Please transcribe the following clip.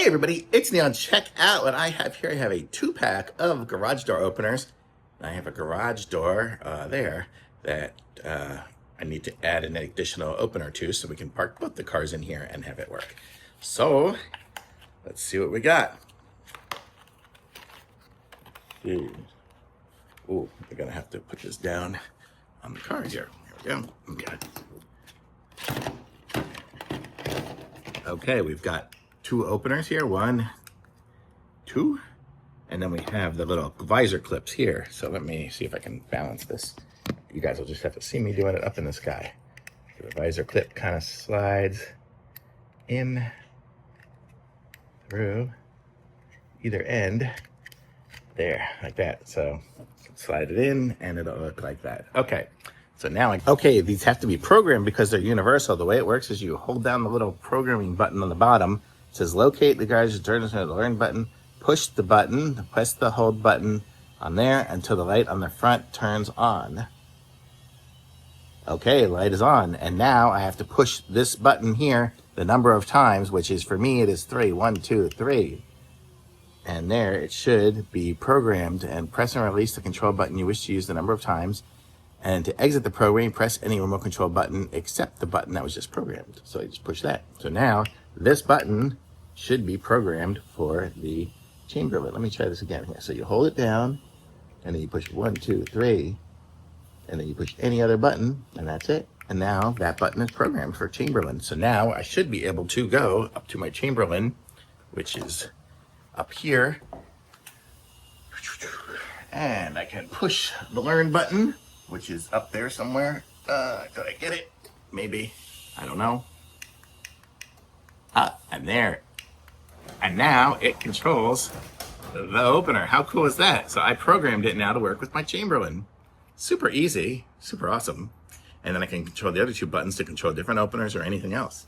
Hey everybody, it's Neon. Check out what I have here. I have a 2-pack of garage door openers. I have a garage door there that I need to add an additional opener to so we can park both the cars in here and have it work. So let's see what we got. Ooh, we're gonna have to put this down on the car here. Here we go. Okay, we've got 2 openers here, 1, 2, and then we have the little visor clips here. So let me see if I can balance this. You guys will just have to see me doing it up in the sky. So the visor clip kind of slides in through either end there, like that. So slide it in and it'll look like that. Okay. So now, these have to be programmed because they're universal. The way it works is you hold down the little programming button on the bottom. It says locate the garage, turn to the learn button, push the button, press the hold button on there until the light on the front turns on. Okay, light is on. And now I have to push this button here the number of times, which is, for me, it is 3. 1, 2, 3. And there it should be programmed. And press and release the control button you wish to use the number of times. And to exit the program, press any remote control button except the button that was just programmed. So I just push that. So now this button should be programmed for the Chamberlain. Let me try this again here. So you hold it down and then you push 1, 2, 3, and then you push any other button and that's it. And now that button is programmed for Chamberlain. So now I should be able to go up to my Chamberlain, which is up here. And I can push the learn button, which is up there somewhere. Did I get it? Maybe. I don't know. I'm there. And now it controls the opener. How cool is that? So I programmed it now to work with my Chamberlain. Super easy, super awesome. And then I can control the other 2 buttons to control different openers or anything else.